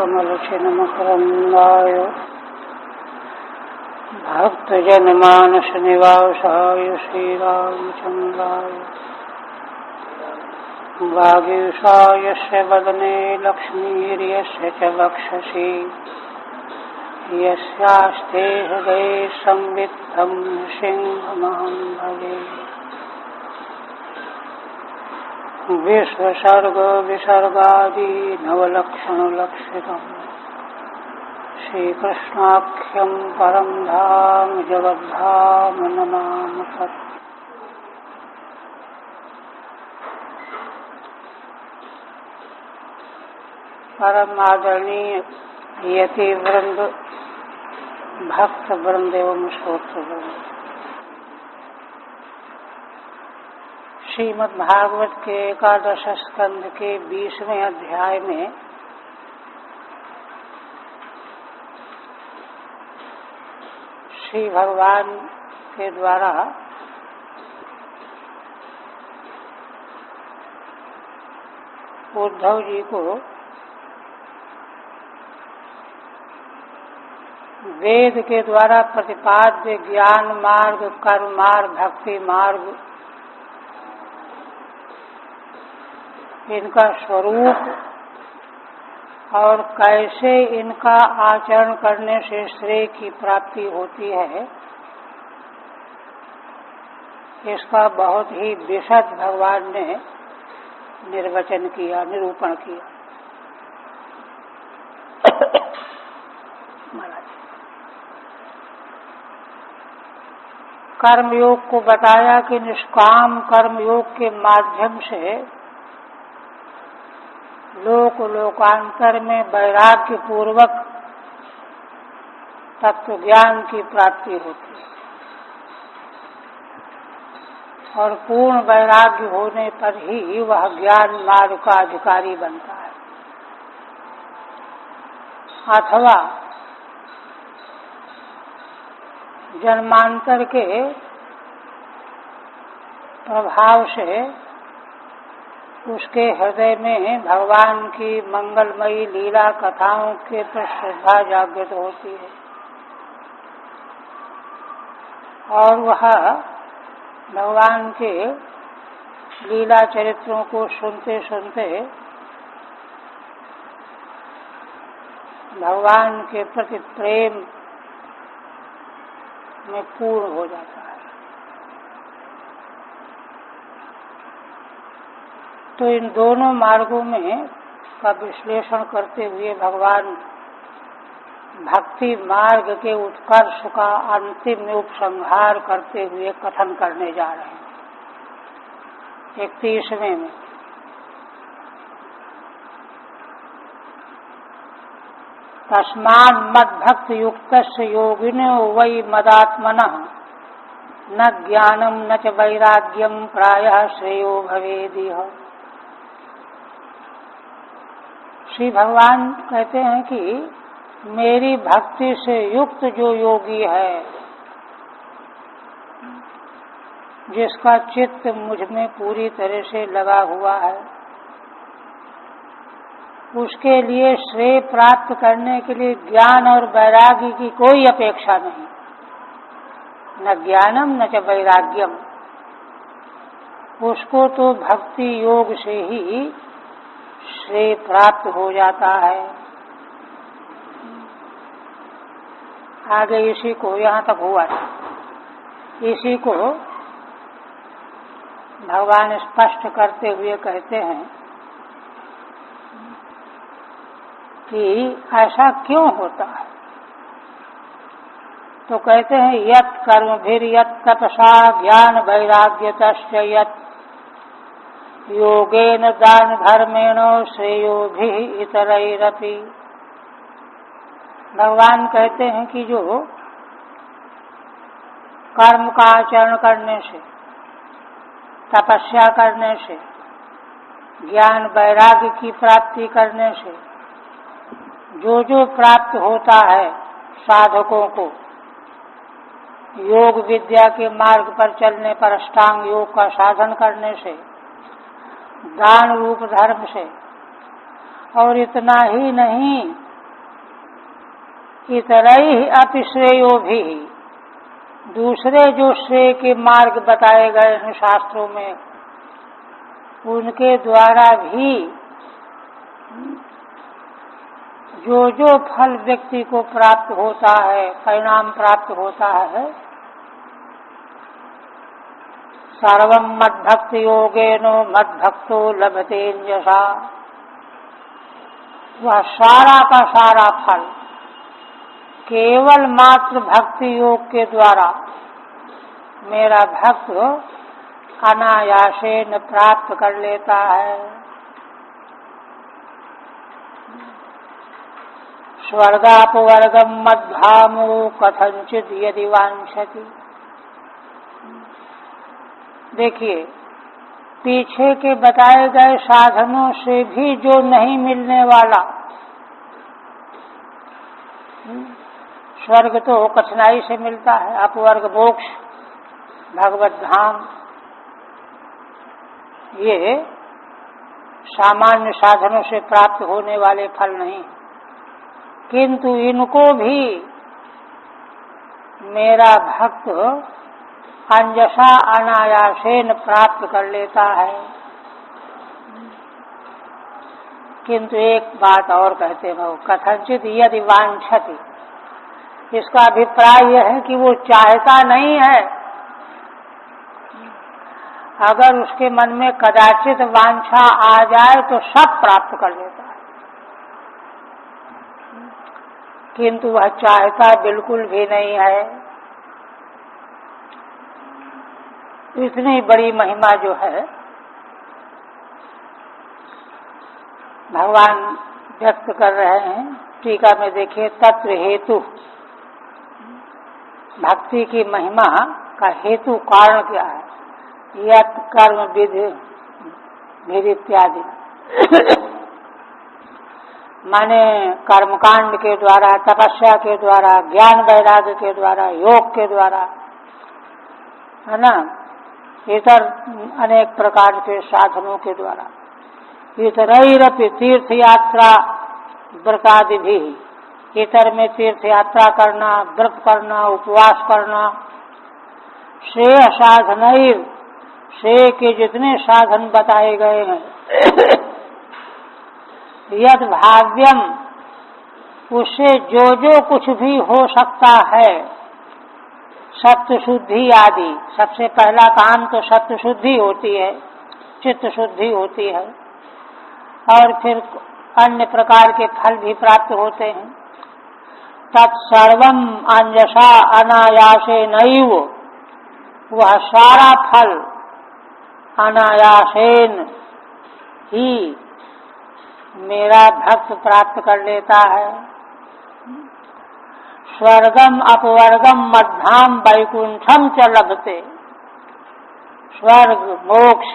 कमलचिन्मकरन्दाय भक्तजनमानसनिवासाय श्रीरामचन्द्राय वागीशाय यस्य वदने लक्ष्मीर्यस्य च वक्षसि यस्यास्ते हृदये संवित्तं सिंहमहं भजे। विश्वसर्ग विसर्गादि नवलक्षणलक्षितम् श्रीकृष्णाख्यं परं धाम जगद्धाम नमामि तत्। परम आदरणीय यति वृंद, भक्त वृंद एवं श्रोत्र वृंद, श्रीमद् भागवत के एकादश स्कंध के 20वें अध्याय में श्री भगवान के द्वारा उद्धव जी को वेद के द्वारा प्रतिपाद्य ज्ञान मार्ग, कर्म मार्ग, भक्ति मार्ग, इनका स्वरूप और कैसे इनका आचरण करने से श्रेय की प्राप्ति होती है, इसका बहुत ही विशद भगवान ने निर्वचन किया, निरूपण किया। कर्मयोग को बताया कि निष्काम कर्मयोग के माध्यम से लोक लोकांतर में वैराग्य पूर्वक तत्व ज्ञान की प्राप्ति होती है और पूर्ण वैराग्य होने पर ही वह ज्ञान मार्ग का अधिकारी बनता है। अथवा जन्मांतर के प्रभाव से उसके हृदय में भगवान की मंगलमयी लीला कथाओं के प्रति श्रद्धा जागृत होती है और वह भगवान के लीला चरित्रों को सुनते सुनते भगवान के प्रति प्रेम में पूर्ण हो जाता है। तो इन दोनों मार्गों में का विश्लेषण करते हुए भगवान भक्ति मार्ग के उत्कर्ष का अंतिम उपसंहार करते हुए कथन करने जा रहे हैं 31वें में। तस्मान् मद्भक्त युक्तस्य योगिनो वै मदात्मनः न ज्ञानम न च वैराग्यम प्रायः श्रेयो भवेदिह। श्री भगवान कहते हैं कि मेरी भक्ति से युक्त जो योगी है, जिसका चित्त मुझ में पूरी तरह से लगा हुआ है, उसके लिए श्रेय प्राप्त करने के लिए ज्ञान और वैराग्य की कोई अपेक्षा नहीं। न ज्ञानम न च वैराग्यम, उसको तो भक्ति योग से ही श्रेय प्राप्त हो जाता है। आगे इसी को, यहाँ तक हुआ था, इसी को भगवान स्पष्ट करते हुए कहते हैं कि ऐसा क्यों होता है। तो कहते हैं यत् कर्म भीर यत् तपसा ज्ञान वैराग्य तस्य यत् योगेन दान धर्मेण श्रेयो भी इतरैरपि। भगवान कहते हैं कि जो कर्म का आचरण करने से, तपस्या करने से, ज्ञान वैराग्य की प्राप्ति करने से जो जो प्राप्त होता है साधकों को, योग विद्या के मार्ग पर चलने पर, अष्टांग योग का साधन करने से, दान रूप धर्म से, और इतना ही नहीं इतरैः अपि श्रेयो भी, दूसरे जो श्रेय के मार्ग बताए गए हैं शास्त्रों में, उनके द्वारा भी जो जो फल व्यक्ति को प्राप्त होता है, परिणाम प्राप्त होता है, सर्वं मद्भक्ति योगेनो मद्भक्तो लभते यशा, वह सारा का सारा फल केवल मात्र भक्ति योग के द्वारा मेरा भक्त अनायासेन प्राप्त कर लेता है। स्वर्गापवर्गम मद्धामो कथंचित यदि वांछति। देखिए, पीछे के बताए गए साधनों से भी जो नहीं मिलने वाला, स्वर्ग तो कठिनाई से मिलता है, अपवर्ग मोक्ष, भगवत धाम, ये सामान्य साधनों से प्राप्त होने वाले फल नहीं, किंतु इनको भी मेरा भक्त अंजसा अनायासेन प्राप्त कर लेता है। किंतु एक बात और कहते हैं, कथंचित यदि वांछति, इसका अभिप्राय यह है कि वो चाहता नहीं है। अगर उसके मन में कदाचित वांछा आ जाए तो सब प्राप्त कर लेता है, किंतु वह चाहता बिल्कुल भी नहीं है। इतनी बड़ी महिमा जो है भगवान व्यक्त कर रहे हैं। टीका में देखिए, तत्र हेतु, भक्ति की महिमा का हेतु कारण क्या है? यत् कर्म विधि इत्यादि, माने कर्मकांड के द्वारा, तपस्या के द्वारा, ज्ञान वैराग्य के द्वारा, योग के द्वारा, है ना, इतर अनेक प्रकार के साधनों के द्वारा, इतरैरपि तीर्थ यात्रा व्रतादि भी, इतर में तीर्थ यात्रा करना, व्रत करना, उपवास करना, श्रेय साधनैर, श्रेय के जितने साधन बताए गए हैं, यद भाव्यम, उससे जो जो कुछ भी हो सकता है, सत्य शुद्धि आदि, सबसे पहला काम तो सत्य शुद्धि होती है, चित्त शुद्धि होती है, और फिर अन्य प्रकार के फल भी प्राप्त होते हैं। तत्सर्वम अंजसा अनायासेनैव, वह सारा फल अनायासेन ही मेरा भक्त प्राप्त कर लेता है। स्वर्गम अपवर्गम मध्याम वैकुंठम च लभते, स्वर्ग मोक्ष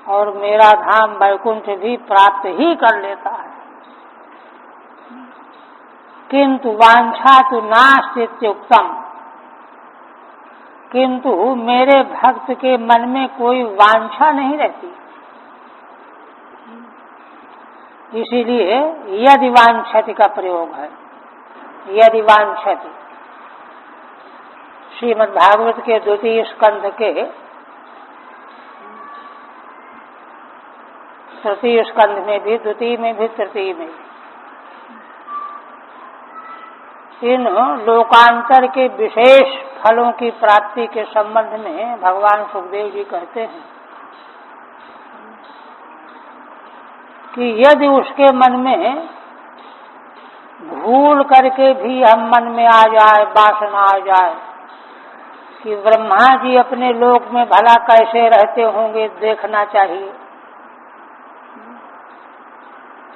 और मेरा धाम वैकुंठ भी प्राप्त ही कर लेता है। किंतु वांछा तो नास्ति इत्युक्तम, किंतु मेरे भक्त के मन में कोई वांछा नहीं रहती, इसीलिए यदि वांछति का प्रयोग है। यदि वांछति, श्रीमद् भागवत के द्वितीय स्कंध के तृतीय स्कंध में भी, द्वितीय में भी, तृतीय में, इन लोकांतर के विशेष फलों की प्राप्ति के संबंध में भगवान सुखदेव जी कहते हैं कि यदि उसके मन में भूल करके भी हम मन में आ जाए, वासना आ जाए कि ब्रह्मा जी अपने लोक में भला कैसे रहते होंगे, देखना चाहिए,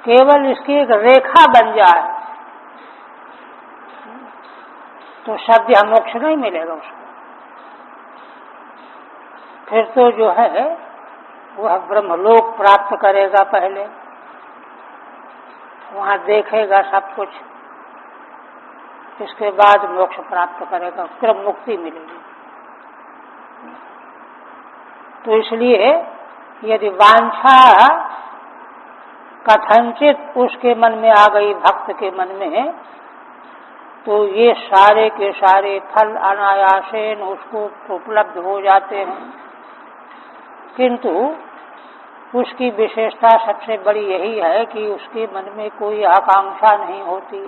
केवल इसकी एक रेखा बन जाए तो सद्य मोक्ष नहीं मिलेगा उसको। फिर तो जो है वह ब्रह्मलोक प्राप्त करेगा, पहले वहां देखेगा सब कुछ, इसके बाद मोक्ष प्राप्त करेगा, क्रम मुक्ति मिलेगी। तो इसलिए यदि वांछा कथनचित उसके मन में आ गई, भक्त के मन में, तो ये सारे के सारे फल अनायासेन उसको उपलब्ध हो जाते हैं। किंतु उसकी विशेषता सबसे बड़ी यही है कि उसके मन में कोई आकांक्षा नहीं होती।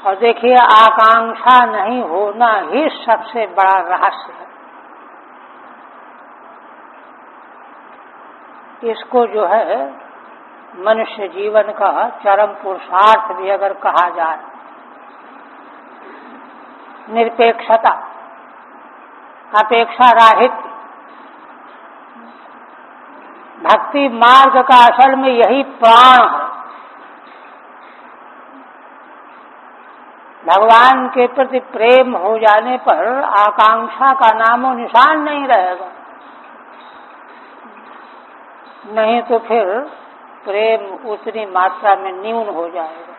और देखिए, आकांक्षा नहीं होना ही सबसे बड़ा रहस्य है। इसको जो है मनुष्य जीवन का चरम पुरुषार्थ भी अगर कहा जाए, निरपेक्षता, अपेक्षा राहित्य, भक्ति मार्ग का असल में यही प्राण है। भगवान के प्रति प्रेम हो जाने पर आकांक्षा का नामो निशान नहीं रहेगा। नहीं तो फिर प्रेम उतनी मात्रा में न्यून हो जाएगा।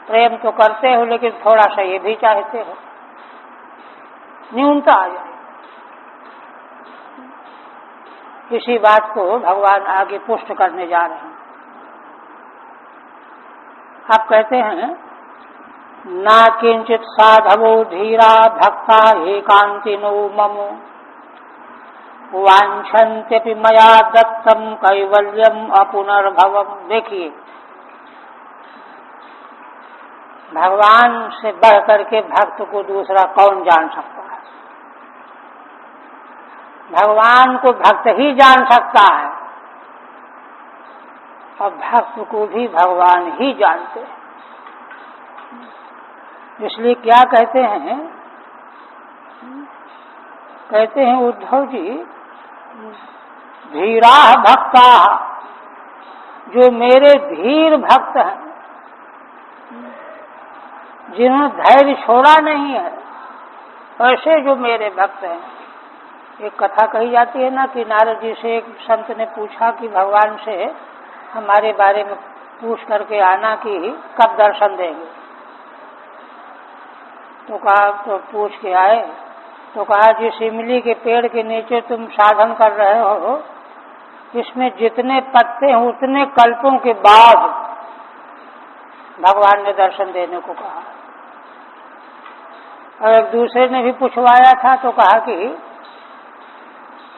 प्रेम तो करते हो लेकिन थोड़ा सा ये भी चाहते हो, न्यूनता आ जाए। इसी बात को भगवान आगे पुष्ट करने जा रहे हैं। आप कहते हैं, ना किंचित साधवो धीरा भक्ता एकांतिनो ममो वांछन्त्यपि मया दत्तम कैवल्यम अपुनर्भवम। देखिए, भगवान से बढ़ करके भक्त को दूसरा कौन जान सकता है? भगवान को भक्त ही जान सकता है और भक्त को भी भगवान ही जानते हैं। इसलिए क्या कहते हैं? कहते हैं उद्धव जी, धीरा भक्ता, जो मेरे धीर भक्त हैं, जिन्होंने धैर्य छोड़ा नहीं है, ऐसे जो मेरे भक्त हैं। एक कथा कही जाती है ना कि नारद जी से एक संत ने पूछा कि भगवान से हमारे बारे में पूछ करके आना कि कब दर्शन देंगे। तो कहा, तो पूछ के आए तो कहा, जिस इमली के पेड़ के नीचे तुम साधन कर रहे हो, इसमें जितने पत्ते हैं उतने कल्पों के बाद भगवान ने दर्शन देने को कहा। और एक दूसरे ने भी पूछवाया था तो कहा कि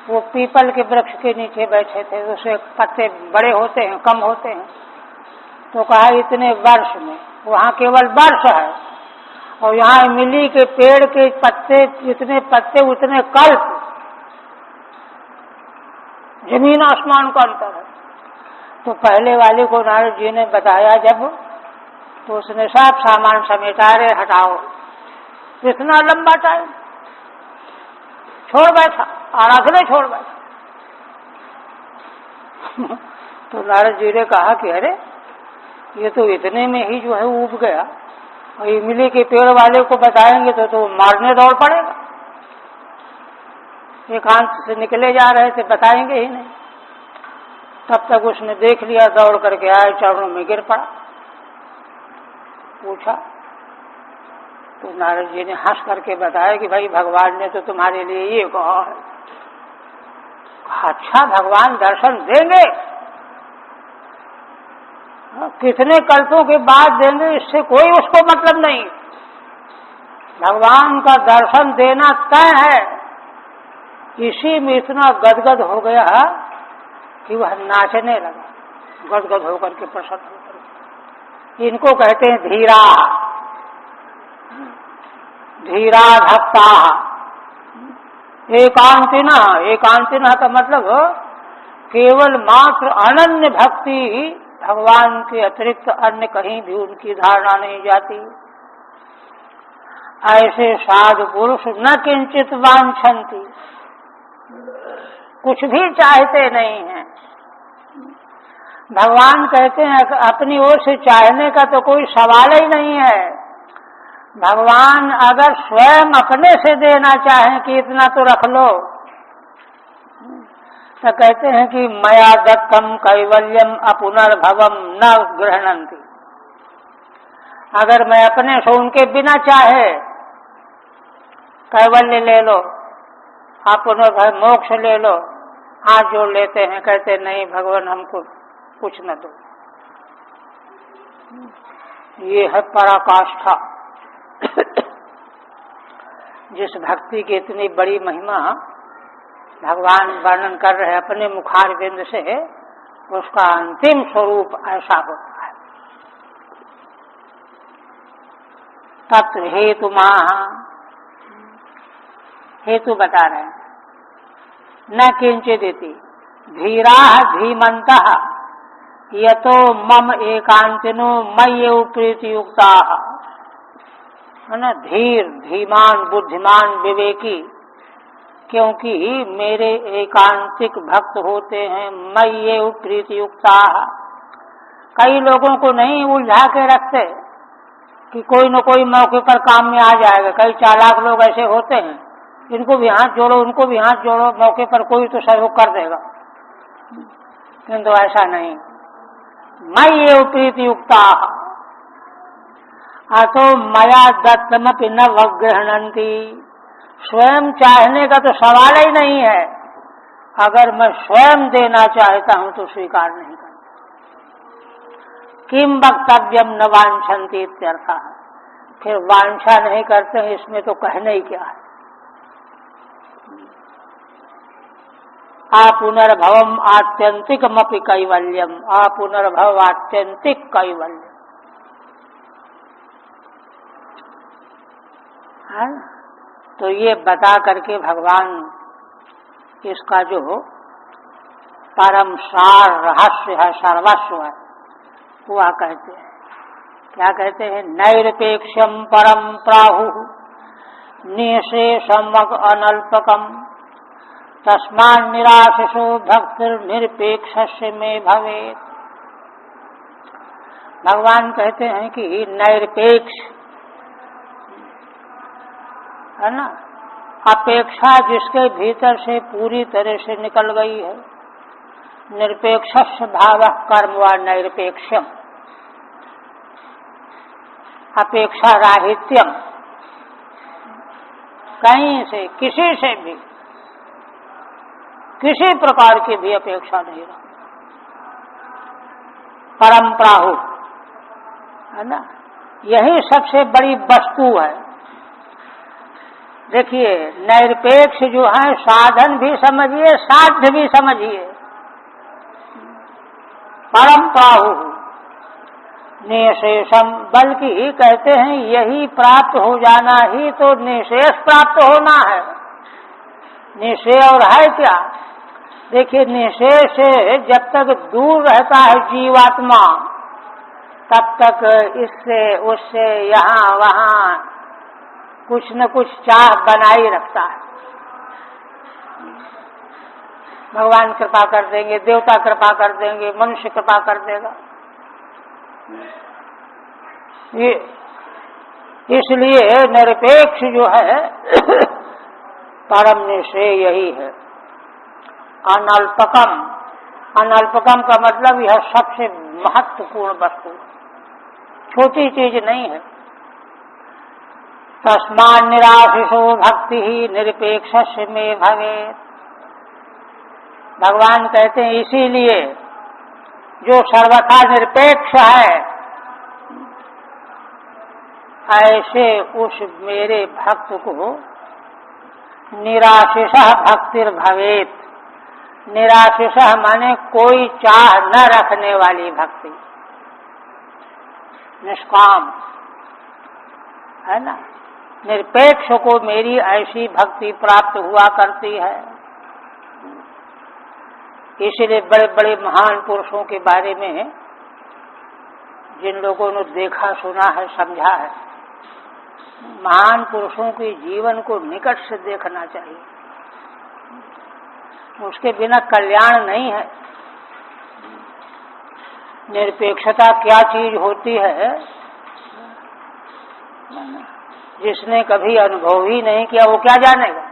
वो पीपल के वृक्ष के नीचे बैठे थे, उससे पत्ते बड़े होते हैं, कम होते हैं। तो कहा, इतने वर्ष में, वहाँ केवल वर्ष है और यहाँ इमली के पेड़ के पत्ते, जितने पत्ते उतने कल्प, जमीन आसमान का अंतर है। तो पहले वाले को नारद जी ने बताया जब, तो उसने सब सामान समेटा, रे हटाओ, इतना लंबा टाइम छोड़ बैठा, आराधना छोड़ बैठा। तो नारद जी ने कहा कि अरे, ये तो इतने में ही जो है उब गया, और इमली के पेड़ वाले को बताएंगे तो मारने दौड़ पड़ेगा। एकांत से निकले जा रहे थे, बताएंगे ही नहीं। तब तक उसने देख लिया, दौड़ करके आए, चरणों में गिर पड़ा। पूछा तो नारद जी ने हंस करके बताया कि भाई, भगवान ने तो तुम्हारे लिए ये कहा है। अच्छा, भगवान दर्शन देंगे? कितने कल्पों के बाद देंगे, इससे कोई उसको मतलब नहीं। भगवान का दर्शन देना तय है। इसी में इतना गदगद हो गया कि वह नाचने लगा, गदगद होकर के, प्रसन्न होकर। इनको कहते हैं धीरा, धीरा भक्ता। एकांतिना, एकांतिना का मतलब केवल मात्र अनन्य भक्ति, भगवान के अतिरिक्त अन्य कहीं भी उनकी धारणा नहीं जाती। ऐसे साधु पुरुष न किंचित वांछन्ति, कुछ भी चाहते नहीं हैं। भगवान कहते हैं अपनी ओर से चाहने का तो कोई सवाल ही नहीं है। भगवान अगर स्वयं अपने से देना चाहें कि इतना तो रख लो, तो कहते हैं कि मया दत्तम कैवल्यम अपुनर्भवम न गृह्णन्ति। अगर मैं अपने से उनके बिना चाहे कैवल्य ले लो, अपुनर्भव मोक्ष ले लो, हाथ जोड़ लेते हैं, कहते नहीं भगवान हमको कुछ न दो। ये है पराकाष्ठा। जिस भक्ति की इतनी बड़ी महिमा भगवान वर्णन कर रहे अपने मुखारविंद से, उसका अंतिम स्वरूप ऐसा होता है। तत्र हेतु हेतु बता रहे हैं, न किंचिदिति धीरा धीमंतः यतो मम एकांतिनो मय्येव प्रीतियुक्ता। है ना, धीर धीमान बुद्धिमान विवेकी, क्योंकि मेरे एकांतिक भक्त होते हैं मय्येव प्रीतियुक्ता। कई लोगों को नहीं उलझा के रखते कि कोई न कोई मौके पर काम में आ जाएगा। कई चालाक लोग ऐसे होते हैं, इनको भी हाथ जोड़ो उनको भी हाथ जोड़ो, मौके पर कोई तो सहयोग कर देगा, किंतु ऐसा नहीं। मय्येव प्रीतियुक्ता अतो मया दत्तमपि न वग्रहणन्ति। स्वयं चाहने का तो सवाल ही नहीं है, अगर मैं स्वयं देना चाहता हूं तो स्वीकार नहीं करता। किम वक्तव्यम न वांछन्ति इत्यर्थः। फिर वांछा नहीं करते हैं, इसमें तो कहने ही क्या है। पुनर्भवम आत्यंतिकमपि कैवल्यम, पुनर्भव आत्यंतिक कैवल्यम। तो ये बता करके भगवान इसका जो परम सार रहस्य है, सर्वस्व है, वह कहते हैं। क्या कहते हैं? नैरपेक्षम परम प्राहु निशेषम अनल्पकम तस्मान् निराशिषो भक्तिर्निरपेक्षस्य में भवेत्। भगवान कहते हैं कि नैरपेक्ष है ना, अपेक्षा जिसके भीतर से पूरी तरह से निकल गई है। निरपेक्षस्य भावः कर्म व नैरपेक्ष्यम, अपेक्षा राहित्यम, कहीं से किसी से भी किसी प्रकार की भी अपेक्षा नहीं रहा। परम प्राहु है ना, यही सबसे बड़ी वस्तु है। देखिए, निरपेक्ष जो है, साधन भी समझिए साध्य भी समझिए। परम प्राहु निशेषम, बल्कि कहते हैं यही प्राप्त हो जाना ही तो निशेष प्राप्त होना है। निशेष और है क्या? देखिए, निशेष से जब तक दूर रहता है जीवात्मा, तब तक इससे उससे यहाँ वहाँ कुछ न कुछ चाह बनाई रखता है। भगवान कृपा कर देंगे, देवता कृपा कर देंगे, मनुष्य कृपा कर देगा। ये इसलिए निरपेक्ष जो है परम निश्चय यही है। अनल्पकम, अनल्पकम का मतलब यह सबसे महत्वपूर्ण वस्तु, छोटी चीज नहीं है। तस्मान् निराशिषो भक्ति ही निरपेक्षस्य में भवेत्। भगवान कहते हैं इसीलिए जो सर्वथा निरपेक्ष है, ऐसे उस मेरे भक्त को निराशिषः भक्तिर्भवेत्। निराशिषः माने कोई चाह न रखने वाली भक्ति, निष्काम है ना। निरपेक्ष को मेरी ऐसी भक्ति प्राप्त हुआ करती है। इसलिए बड़े बड़े महान पुरुषों के बारे में जिन लोगों ने देखा सुना है समझा है, महान पुरुषों के जीवन को निकट से देखना चाहिए, उसके बिना कल्याण नहीं है। निरपेक्षता क्या चीज होती है, जिसने कभी अनुभव ही नहीं किया वो क्या जानेगा।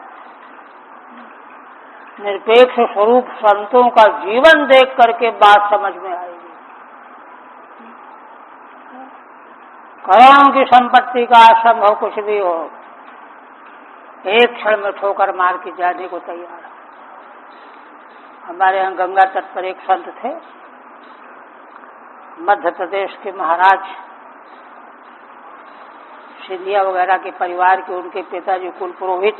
निरपेक्ष स्वरूप संतों का जीवन देख करके बात समझ में आएगी। करोड़ों की संपत्ति का असंभव कुछ भी हो, एक क्षण में ठोकर मार के जाने को तैयार है। हमारे यहाँ गंगा तट पर एक संत थे, मध्य प्रदेश के महाराज सिंधिया वगैरह के परिवार के उनके पिताजी कुल पुरोहित,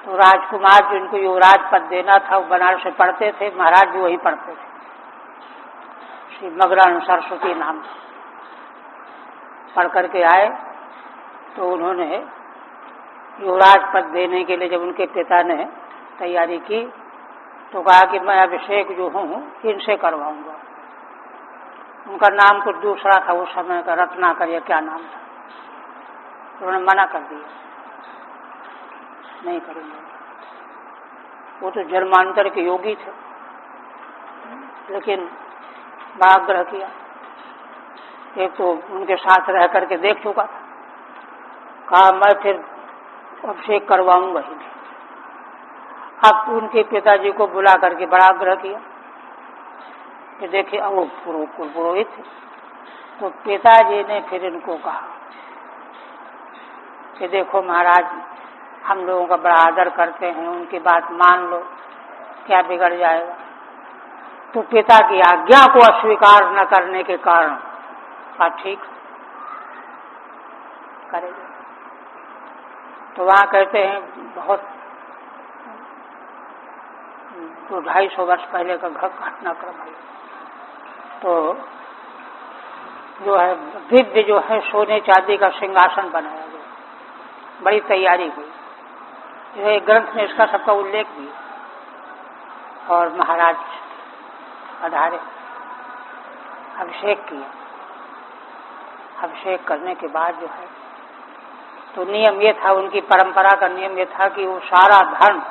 तो राजकुमार जो इनको युवराज पद देना था वो बनारस से पढ़ते थे, महाराज भी वही पढ़ते थे, श्री मगरान सरस्वती नाम पढ़ करके आए। तो उन्होंने युवराज पद देने के लिए जब उनके पिता ने तैयारी की तो कहा कि मैं अभिषेक जो हूँ इनसे करवाऊंगा। उनका नाम कुछ दूसरा था उस समय का, रत्नाकर या क्या नाम था, उन्होंने मना कर दिया, नहीं करेंगे। वो तो जन्मांतर के योगी थे, लेकिन आग्रह किया। एक तो उनके साथ रह करके देख चुका था, कहा मैं फिर अभिषेक करवाऊंगा ही नहीं। अब उनके पिताजी को बुला करके बड़ा आग्रह किया कि देखिए वो पुरोहित थे। तो पिताजी ने फिर इनको कहा कि देखो महाराज, हम लोगों का बड़ा आदर करते हैं, उनकी बात मान लो, क्या बिगड़ जाएगा। तो पिता की आज्ञा को अस्वीकार न करने के कारण कहा ठीक करेंगे। तो वहाँ कहते हैं बहुत 200-250 वर्ष पहले का घटनाक्रम है। तो जो है दिव्य जो है सोने चांदी का सिंहासन बनाया गया, बड़ी तैयारी हुई। यह ग्रंथ में इसका सबका उल्लेख भी, और महाराज पधारे, अभिषेक किया। अभिषेक करने के बाद जो है तो नियम ये था, उनकी परंपरा का नियम ये था कि वो सारा धन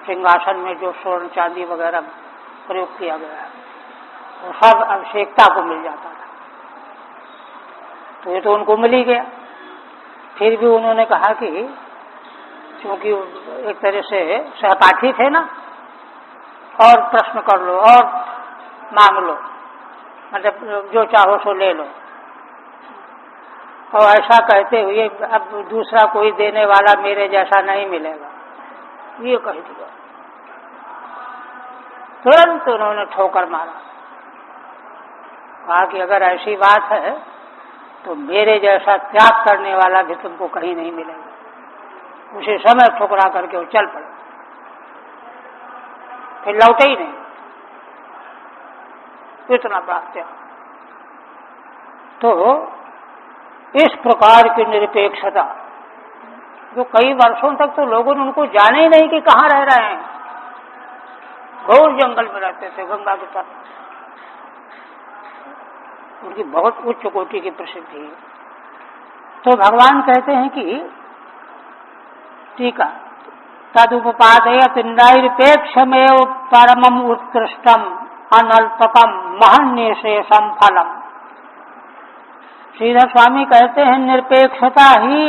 सिंहासन में जो स्वर्ण चांदी वगैरह प्रयोग किया गया है वो सब अभिषेकता को मिल जाता था। तो ये तो उनको मिल ही गया। फिर भी उन्होंने कहा कि क्योंकि एक तरह से सहपाठी थे ना, और प्रश्न कर लो और मांग लो, मतलब जो चाहो सो ले लो। और ऐसा कहते हुए अब दूसरा कोई देने वाला मेरे जैसा नहीं मिलेगा, ये कह दिया। तुरंत उन्होंने ठोकर मारा, कहा कि अगर ऐसी बात है तो मेरे जैसा त्याग करने वाला भी तुमको कहीं नहीं मिलेगा। उसी समय ठुकरा करके वो चल पड़े, फिर लौटे ही नहीं। इतना बड़ा त्याग। तो इस प्रकार की निरपेक्षता जो कई वर्षों तक तो लोगों ने उनको जाने ही नहीं कि कहाँ रह रहे हैं, घोर जंगल में रहते थे गंगा के तट। उनकी बहुत उच्च कोटि की प्रसिद्धि है। तो भगवान कहते हैं कि टीका तदुपपादयत नैरपेक्षमेव परमम उत्कृष्टम अनल्पकम महन्यशेषम फलम। श्रीधर स्वामी कहते हैं निरपेक्षता ही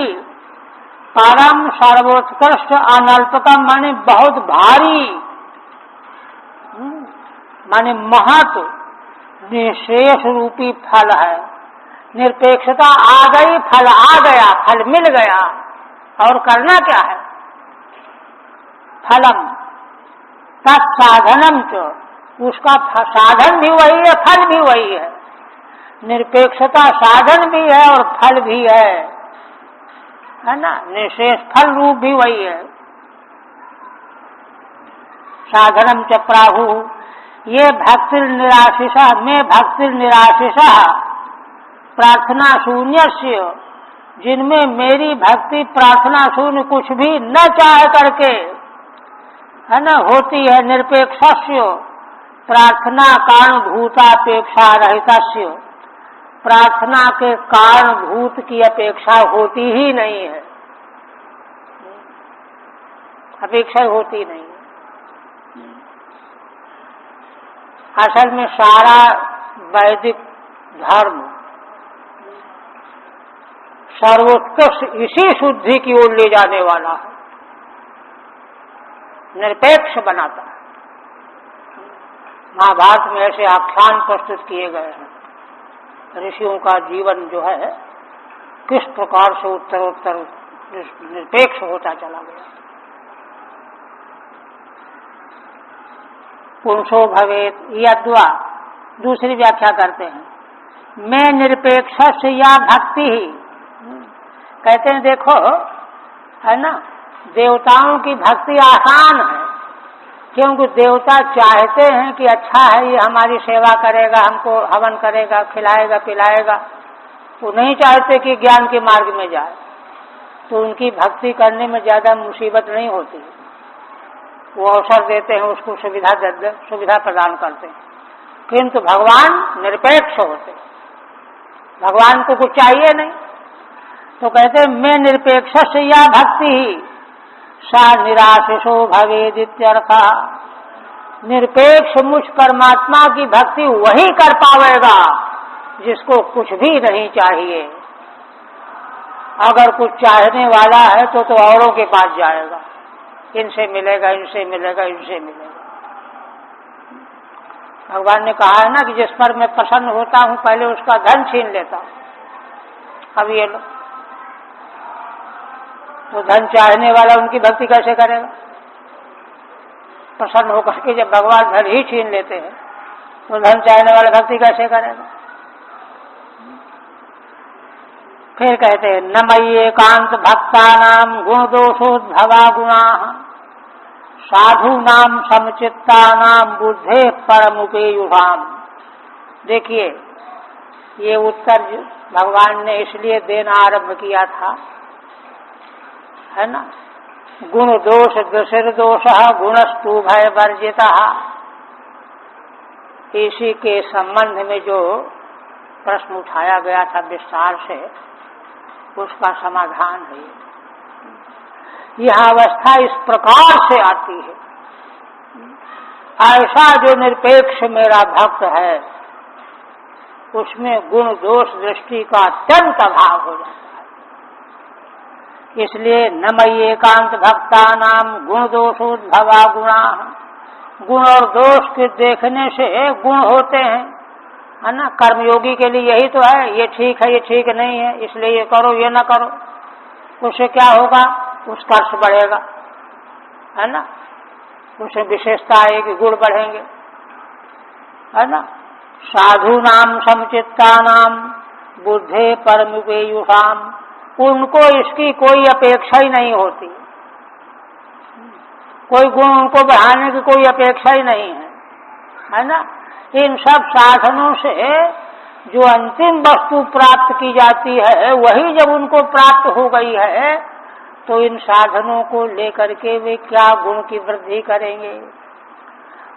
परम सर्वोत्कृष्ट अनल्पकम माने बहुत भारी, माने महत्व निशेष रूपी फल है। निरपेक्षता आ गई, फल आ गया, फल मिल गया, और करना क्या है? फलम तत्साधनम च, उसका साधन भी वही है, फल भी वही है। निरपेक्षता साधन भी है और फल भी है ना, निशेष फल रूप भी वही है। साधनम च प्राहु ये भक्ति निराशिषा में भक्ति निराशिषा प्रार्थना शून्यस्य, जिनमें मेरी भक्ति प्रार्थना शून्य कुछ भी न चाह करके है ना होती है। निरपेक्षस्य प्रार्थना कारणभूतापेक्षा रहितस्य, प्रार्थना के कारणभूत की अपेक्षा होती ही नहीं है, अपेक्षा होती नहीं। असल में सारा वैदिक धर्म सर्वोत्कृष्ट इसी शुद्धि की ओर ले जाने वाला है, निरपेक्ष बनाता है। महाभारत में ऐसे आख्यान प्रस्तुत किए गए हैं ऋषियों का जीवन जो है किस प्रकार से उत्तरोत्तर निरपेक्ष होता चला गया। पुंसो भवेत, यद्वा दूसरी व्याख्या करते हैं, मैं निरपेक्ष से या भक्ति ही। कहते हैं देखो, है ना, देवताओं की भक्ति आसान है, क्योंकि देवता चाहते हैं कि अच्छा है ये हमारी सेवा करेगा, हमको हवन करेगा, खिलाएगा पिलाएगा, तो नहीं चाहते कि ज्ञान के मार्ग में जाए, तो उनकी भक्ति करने में ज्यादा मुसीबत नहीं होती, वो अवसर देते हैं, उसको सुविधा प्रदान करते हैं। किंतु भगवान निरपेक्ष होते, भगवान को कुछ चाहिए नहीं, तो कहते मैं निरपेक्ष से या भक्ति ही सा निराशिषो भवेदित्यर्था। निरपेक्ष मुझ परमात्मा की भक्ति वही कर पावेगा जिसको कुछ भी नहीं चाहिए। अगर कुछ चाहने वाला है तो औरों के पास जाएगा, इनसे मिलेगा, इनसे मिलेगा, इनसे मिलेगा। भगवान ने कहा है ना कि जिस पर मैं प्रसन्न होता हूं पहले उसका धन छीन लेता हूं। अब ये लो, तो धन चाहने वाला उनकी भक्ति कैसे करेगा? प्रसन्न होकर के जब भगवान धन ही छीन लेते हैं तो धन चाहने वाला भक्ति कैसे करेगा? फिर कहते हैं न मयि एकांत भक्तानां गुण दोषोद्भवा गुणाः साधूनां समचित्तानां बुद्धे परमुपेयुषाम्। देखिए, ये उत्तर भगवान ने इसलिए देना आरंभ किया था, है ना, गुण दोष दृशिर्दोष गुणस्तु भय वर्जिता। इसी के संबंध में जो प्रश्न उठाया गया था विस्तार से, उसका समाधान है। यह अवस्था इस प्रकार से आती है, ऐसा जो निरपेक्ष मेरा भक्त है उसमें गुण दोष दृष्टि का अत्यंत अभाव हो जाता है। इसलिए न मयि एकांत भक्तानां गुण दोषोद्भवा गुणा। गुण और दोष के देखने से गुण होते हैं, है ना। कर्मयोगी के लिए यही तो है, ये ठीक है, ये ठीक नहीं है, इसलिए ये करो, ये न करो। उससे क्या होगा? उसका अर्थ बढ़ेगा, है ना, उसमें विशेषता आएगी, गुण बढ़ेंगे, है ना। साधु नाम समचित्ता नाम बुद्धे परमुपेयुषाम। उनको इसकी कोई अपेक्षा ही नहीं होती, कोई गुण उनको बढ़ाने की कोई अपेक्षा ही नहीं है ना। इन सब साधनों से जो अंतिम वस्तु प्राप्त की जाती है वही जब उनको प्राप्त हो गई है तो इन साधनों को लेकर के वे क्या गुण की वृद्धि करेंगे।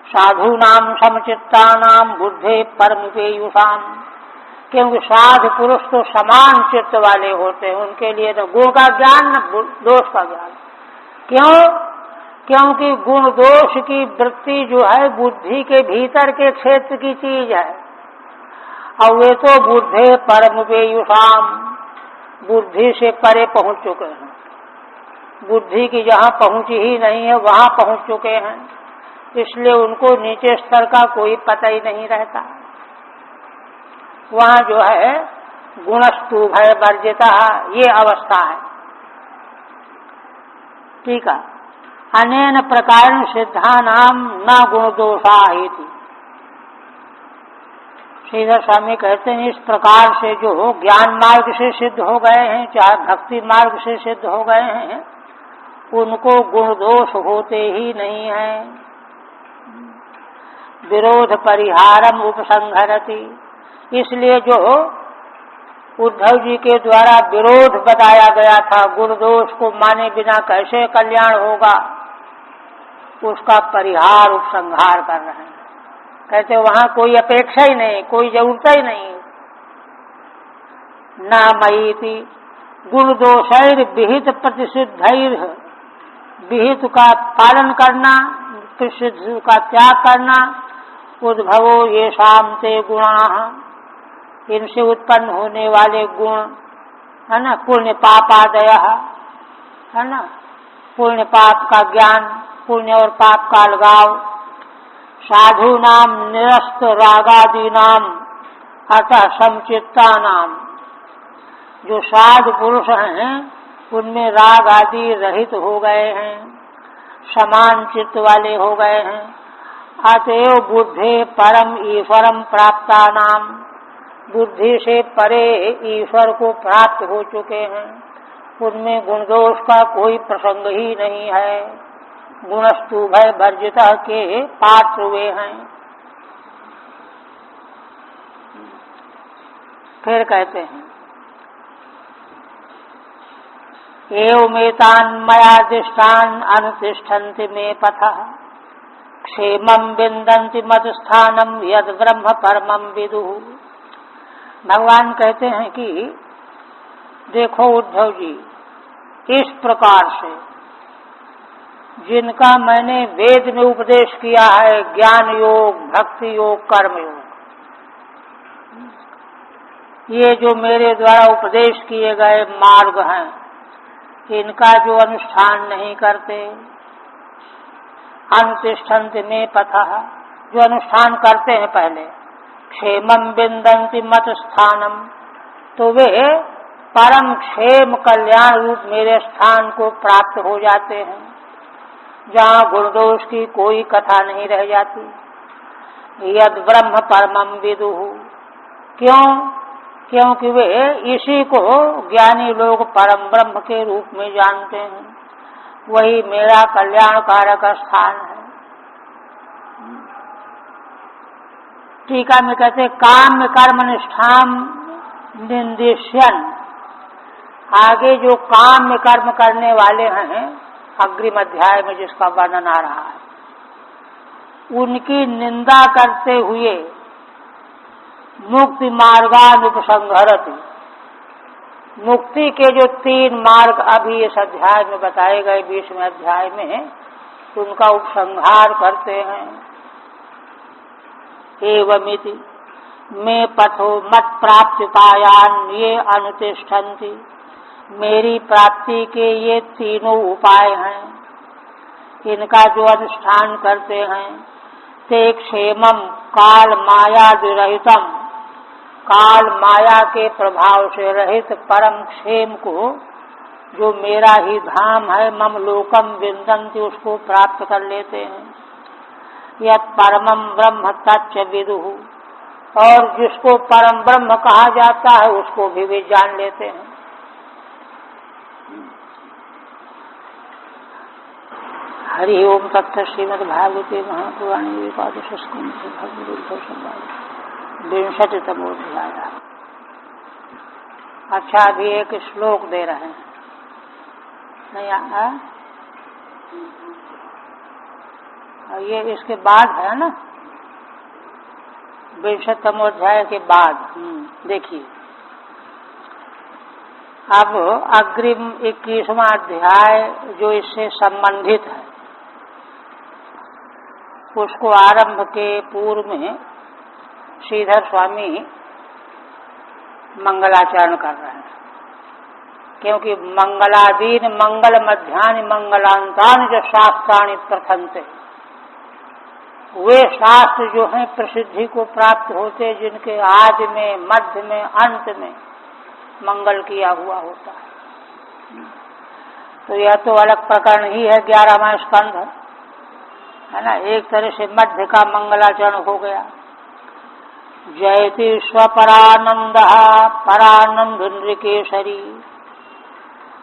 साधु नाम समचित्ता नाम बुद्धे परमुपेयुषाम। क्योंकि साधु पुरुष तो समान चित्त वाले होते हैं, उनके लिए न गुण का ज्ञान न दोष का ज्ञान। क्यों? क्योंकि गुण दोष की वृत्ति जो है बुद्धि के भीतर के क्षेत्र की चीज है, और वे तो बुद्धे परमुपेयुषाम, बुद्धि से परे पहुंच चुके हैं। बुद्धि की जहाँ पहुंच ही नहीं है वहां पहुंच चुके हैं, इसलिए उनको नीचे स्तर का कोई पता ही नहीं रहता। वहां जो है गुणस्तु भय वर्जिता, ये अवस्था है। ठीक है। अनेन प्रकार सिद्धानाम न गुण दोषा हेतु। श्रीधर स्वामी कहते हैं इस प्रकार से जो ज्ञान मार्ग से सिद्ध हो गए हैं, चाहे भक्ति मार्ग से सिद्ध हो गए हैं, उनको गुण दोष होते ही नहीं है। विरोध परिहारम उपसंहरति। इसलिए जो उद्धव जी के द्वारा विरोध बताया गया था, गुण दोष को माने बिना कैसे कल्याण होगा, उसका परिहार उपसंहार कर रहे हैं। कहते वहां कोई अपेक्षा ही नहीं, कोई जरूरत ही नहीं। न मयीति गुण दोषैर विहित प्रतिषिद्धैर। विहित का पालन करना, प्रतिषिद्ध का त्याग करना। उद्भवो ये शाम ते गुणाः। इनसे उत्पन्न होने वाले गुण, है ना, पुण्य पापादयः, है ना, पुण्य पाप का ज्ञान, पुण्य और पाप का अलगाव। साधु नाम निरस्त रागादि नाम अतः समचित्ता नाम। जो साधु पुरुष हैं उनमें राग आदि रहित हो गए हैं, समान चित्त वाले हो गए हैं। अतएव बुद्धे परम ईश्वरम प्राप्ता नाम, बुद्धि से परे ईश्वर को प्राप्त हो चुके हैं, उनमें गुण दोष का कोई प्रसंग ही नहीं है। गुणस्तु भय वर्जित के पात्र वे हैं। फिर कहते हैं एवमेतान् मया दृष्टान् अनुतिष्ठन्ति मे पथः क्षेमं विन्दन्ति मत्स्थानं यद ब्रह्म परमं विदुः। भगवान कहते हैं कि देखो उद्धव जी, इस प्रकार से जिनका मैंने वेद में उपदेश किया है, ज्ञान योग, भक्ति योग, कर्म योग, ये जो मेरे द्वारा उपदेश किए गए मार्ग हैं, इनका जो अनुष्ठान नहीं करते, अनुतिष्ठन्ति मे पथः, जो अनुष्ठान करते हैं पहले, क्षेमं विन्दन्ति मत स्थानम, तो वे परम क्षेम कल्याण रूप मेरे स्थान को प्राप्त हो जाते हैं, जहाँ गुण दोष की कोई कथा नहीं रह जाती। यद ब्रह्म परमं विदुः, क्यों? क्योंकि वे इसी को ज्ञानी लोग परम ब्रह्म के रूप में जानते हैं, वही मेरा कल्याणकारक स्थान है। टीका में कहते काम कर्म निष्ठाम निंदिष्यन, आगे जो काम कर्म करने वाले हैं अग्रिम अध्याय में जिसका वर्णन आ रहा है, उनकी निंदा करते हुए मुक्ति मार्गान उपसंहरति, मुक्ति के जो 3 मार्ग अभी इस अध्याय में बताए गए 20वें अध्याय में, उनका उपसंहार करते हैं। एवमिति मैं पथो मत प्राप्ति पायान ये अनुतिष्ठन्ति, मेरी प्राप्ति के ये तीनों उपाय हैं, इनका जो अनुष्ठान करते हैं। ते क्षेमम काल माया विरहितम, काल माया के प्रभाव से रहित परम क्षेम को, जो मेरा ही धाम है, मम लोकम विन्दन्ति, उसको प्राप्त कर लेते हैं। यत् परमं ब्रह्म तच्च विदुः, और जिसको परम ब्रह्म कहा जाता है उसको भी वे जान लेते हैं। हरि ओम तत्सत्। श्रीमद्भागवते महापुराणे एकादश स्कंधे भगवद्गीता संवाद 62तमोऽध्याय। अच्छा, अभी एक श्लोक दे रहे हैं, नहीं आया? ये इसके बाद है ना, 62तमोऽध्याय के बाद। देखिए, अब अग्रिम 21वां अध्याय जो इससे संबंधित है, उसको आरंभ के पूर्व में श्रीधर स्वामी मंगलाचरण कर रहे हैं, क्योंकि मंगलादीन मंगल मध्यानि मंगलांतानि जो शास्त्राणि प्रथन्ते, वे शास्त्र जो हैं प्रसिद्धि को प्राप्त होते, जिनके आदि में, मध्य में, अंत में मंगल किया हुआ होता है। तो यह तो अलग प्रकरण ही है, 11वां स्कंध है ना, एक तरह से मध्य का मंगलाचरण हो गया। जयति स्वपरानंद परानंद नृकेशरी,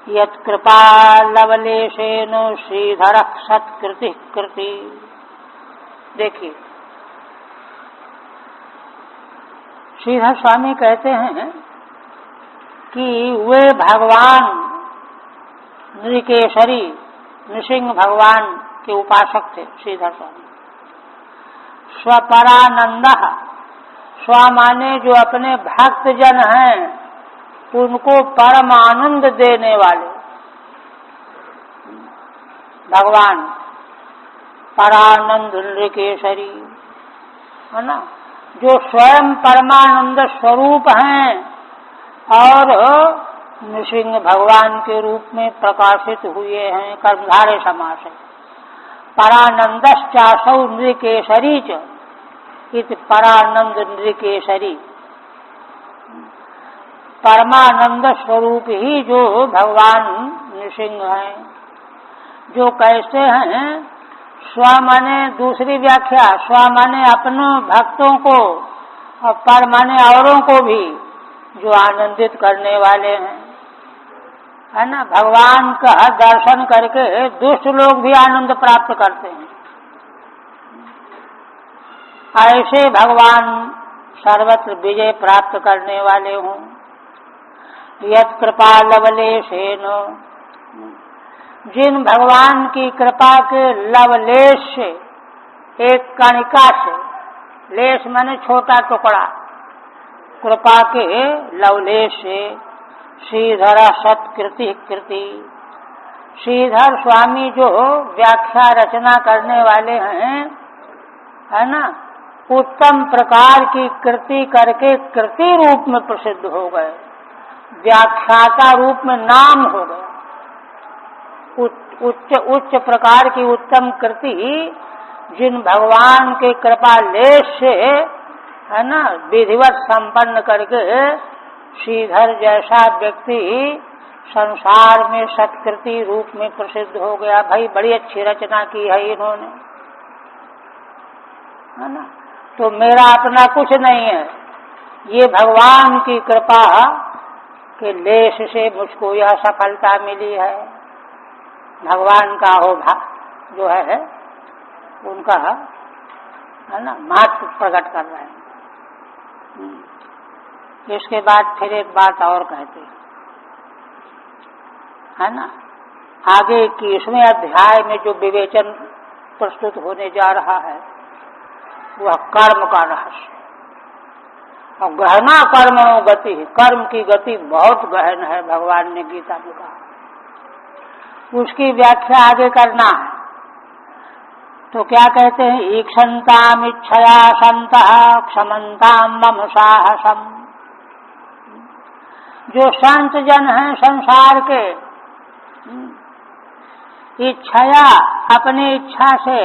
यत्कृपा लवलेशेन श्रीधर सत्कृति कृति। देखिए, श्रीधर स्वामी कहते हैं कि वे भगवान नृकेशरी, नृसिंह भगवान के उपासक थे श्रीधर स्वामी। स्वपरानंद, स्व माने जो अपने भक्त जन हैं उनको परम आनंद देने वाले भगवान परानंद नृकेशरी, है ना, जो स्वयं परमानंद स्वरूप हैं और नृसिंह भगवान के रूप में प्रकाशित हुए हैं। कर्मधारय समास है। परानंदश्चासौ नृकेशरी च इति परानंद नृकेशरी, परमानंद स्वरूप ही जो भगवान नृसिंह हैं, जो कैसे हैं स्व माने दूसरी व्याख्या, स्व माने अपने भक्तों को और पर माने औरों को भी जो आनंदित करने वाले हैं, है ना। भगवान का दर्शन करके दुष्ट लोग भी आनंद प्राप्त करते हैं। ऐसे भगवान सर्वत्र विजय प्राप्त करने वाले हों। यत् कृपा लवलेशेन, जिन भगवान की कृपा के लवलेश से, एक कणिका से, लेश माने छोटा टुकड़ा, कृपा के लवलेश से श्रीधर सत्कृति कृति, श्रीधर स्वामी जो व्याख्या रचना करने वाले हैं, है ना, उत्तम प्रकार की कृति करके कृति रूप में प्रसिद्ध हो गए, व्याख्याता रूप में नाम हो गया। उच्च प्रकार की उत्तम कृति जिन भगवान के कृपा लेश से, है ना, विधिवत संपन्न करके श्रीधर जैसा व्यक्ति संसार में सत्कृति रूप में प्रसिद्ध हो गया। भाई बड़ी अच्छी रचना की है इन्होंने, है ना। तो मेरा अपना कुछ नहीं है, ये भगवान की कृपा के लेश से मुझको यह सफलता मिली है। भगवान का हो जो है उनका, है ना, महत्व प्रकट कर रहे हैं। इसके बाद फिर एक बात और कहते हैं, है ना, आगे 21वें अध्याय में जो विवेचन प्रस्तुत होने जा रहा है वह कर्म का रहस्य, और गहना कर्म गति, कर्म की गति बहुत गहन है, भगवान ने गीता में कहा। उसकी व्याख्या आगे करना है। तो क्या कहते हैं, ईक्षन्ताम इच्छया संतः क्षमन्ताम मम साहसम। जो संत जन हैं संसार के, इच्छया अपनी इच्छा से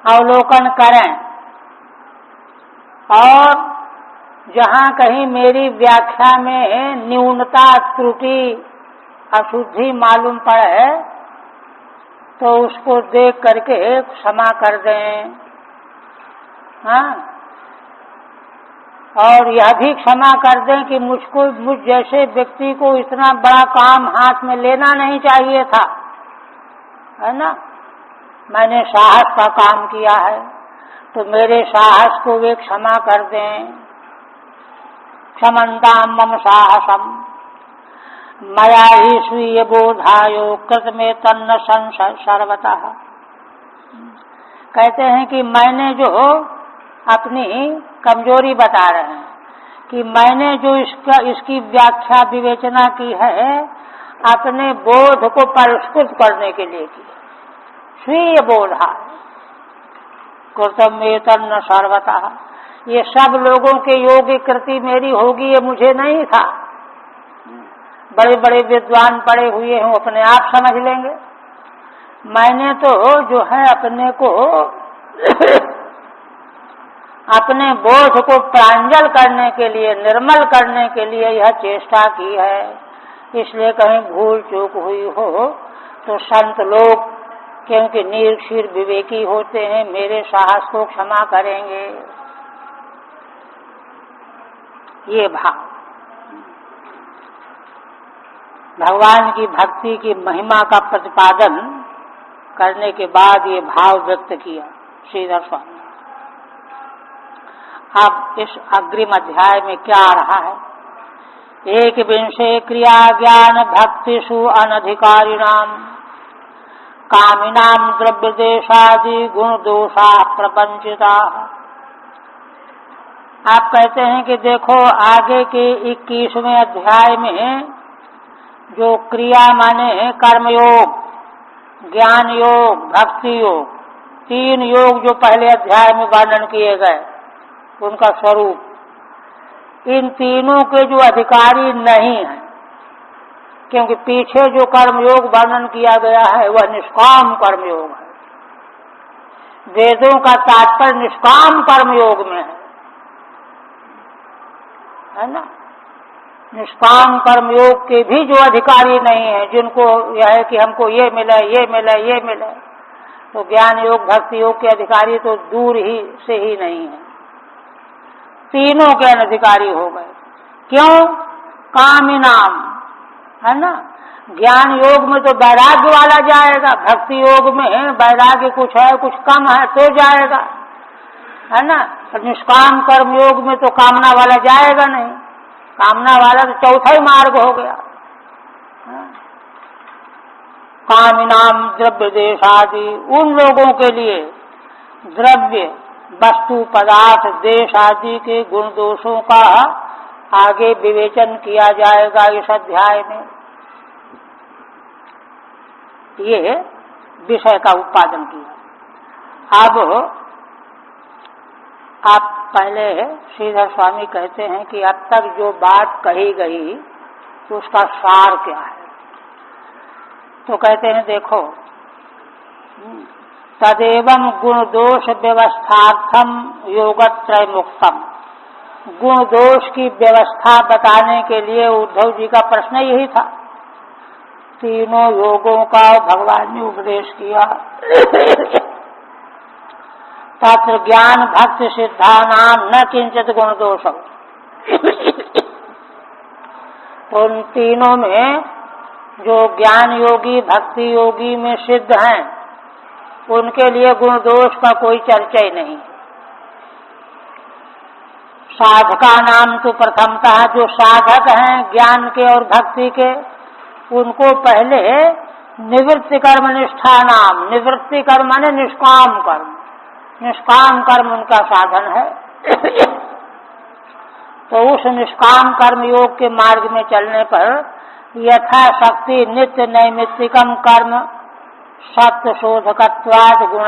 अवलोकन करें, और जहाँ कहीं मेरी व्याख्या में न्यूनता त्रुटि अशुद्धि मालूम पड़े तो उसको देख करके क्षमा कर दें, हाँ। और यह भी क्षमा कर दें कि मुझ जैसे व्यक्ति को इतना बड़ा काम हाथ में लेना नहीं चाहिए था, है ना। मैंने साहस का काम किया है तो मेरे साहस को वे क्षमा कर दें। क्षमन्ताम मम साहसम मया ही स्वीय बोधायो कृत में तन्न संशय सर्वतः। कहते हैं कि मैंने जो अपनी कमजोरी बता रहे हैं कि मैंने जो इसकी व्याख्या विवेचना की है अपने बोध को परिष्कृत करने के लिए की। स्वीय बोधा कृतम में तन्न सर्वतः, ये सब लोगों के योग्य कृति मेरी होगी ये मुझे नहीं था। बड़े बड़े विद्वान पड़े हुए हैं, अपने आप समझ लेंगे। मैंने तो जो है अपने को अपने बोध को प्रांजल करने के लिए, निर्मल करने के लिए यह चेष्टा की है। इसलिए कहीं भूल चूक हुई हो तो संत लोग, क्योंकि निरीक्षीर विवेकी होते हैं, मेरे साहस को क्षमा करेंगे। ये भाव भगवान की भक्ति की महिमा का प्रतिपादन करने के बाद ये भाव व्यक्त किया श्रीधर स्वामी। अब इस अग्रिम अध्याय में क्या आ रहा है, एक विंशे क्रिया ज्ञान भक्तिषु अनधिकारिणाम कामिनाम द्रव्य देशादि गुण दोषा प्रपंचिता। आप कहते हैं कि देखो आगे के 21वें अध्याय में जो क्रिया माने कर्मयोग, ज्ञान योग, भक्ति योग, 3 योग जो पहले अध्याय में वर्णन किए गए उनका स्वरूप, इन तीनों के जो अधिकारी नहीं है, क्योंकि पीछे जो कर्मयोग वर्णन किया गया है वह निष्काम कर्मयोग है। वेदों का तात्पर्य निष्काम कर्मयोग में है ना। निष्काम कर्म योग के भी जो अधिकारी नहीं है, जिनको यह है कि हमको ये मिले ये मिले ये मिले, तो ज्ञान योग भक्ति योग के अधिकारी तो दूर ही से ही नहीं है, तीनों के अनधिकारी हो गए। क्यों? कामिनाम, है ना। ज्ञान योग में तो वैराग्य वाला जाएगा, भक्ति योग में वैराग्य कुछ है कुछ कम है तो जाएगा, है ना। निष्काम कर्म योग में तो कामना वाला जाएगा नहीं, कामना वाला तो चौथा ही मार्ग हो गया। कामिनाम द्रव्य देशादि, उन लोगों के लिए द्रव्य वस्तु पदार्थ देश आदि के गुण दोषों का आगे विवेचन किया जाएगा इस अध्याय में। ये विषय का उत्पादन किया। अब आप पहले श्रीधर स्वामी कहते हैं कि अब तक जो बात कही गई उसका सार क्या है, तो कहते हैं देखो, तदेवं गुण दोष व्यवस्थार्थम योगत्रय मुक्तम, गुण दोष की व्यवस्था बताने के लिए उद्धव जी का प्रश्न यही था। तीनों योगों का भगवान ने उपदेश किया। तत्र ज्ञान भक्ति सिद्धानाम न किंचित गुण दोष। उन तीनों में जो ज्ञान योगी भक्ति योगी में सिद्ध हैं उनके लिए गुण दोष का कोई चर्चा ही नहीं। साधका नाम तो प्रथमतः जो साधक हैं ज्ञान के और भक्ति के, उनको पहले निवृत्ति कर्म निष्ठा नाम, निवृत्ति कर्म माने निष्काम कर्म, निष्काम कर्म उनका साधन है। तो उस निष्काम कर्म योग के मार्ग में चलने पर यथाशक्ति नित्य नैमित्तिकम कर्म सत्य शोधकत्वाद गुण,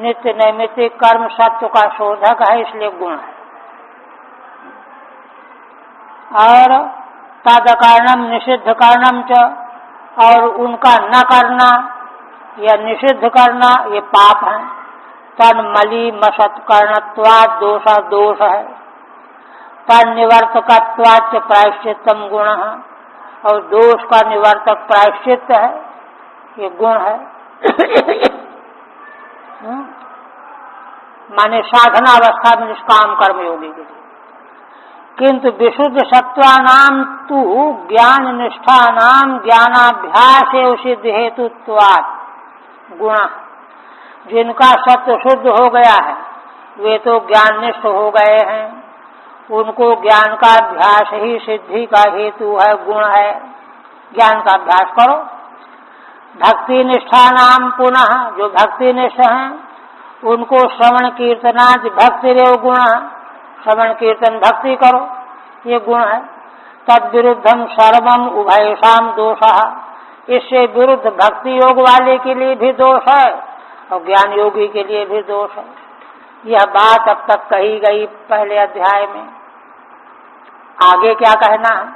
नित्य नैमित्तिक कर्म सत्य का शोधक है इसलिए गुण है। और तद कर्णम निषिद्ध कर्णम च, और उनका न करना या निषिद्ध करना ये पाप है। तन मली मसत कर्णत्वाद दोषा दोष है। तन निवर्तकत्वाच प्रायश्चित्तम गुण है, और दोष का निवर्तक प्रायश्चित्त है, ये गुण है। माने साधना अवस्था में निष्काम कर्म योगी के लिए। किंतु विशुद्ध सत्वानाम तु ज्ञान निष्ठानाम ज्ञानाभ्यास सिद्ध हेतुत्वात् गुण, जिनका सत्य शुद्ध हो गया है वे तो ज्ञान निष्ठ हो गए हैं, उनको ज्ञान का अभ्यास ही सिद्धि का हेतु है, गुण है। ज्ञान का अभ्यास करो। भक्ति निष्ठा नाम पुनः, जो भक्ति निष्ठ हैं उनको श्रवण कीर्तनाद भक्ति रेव गुण, श्रवण कीर्तन भक्ति करो, ये गुण है। तद विरुद्धम सर्वम उभयसाम दोषः, इससे विरुद्ध भक्ति योग वाले के लिए भी दोष है और ज्ञान योगी के लिए भी दोष है। यह बात अब तक कही गई पहले अध्याय में। आगे क्या कहना है?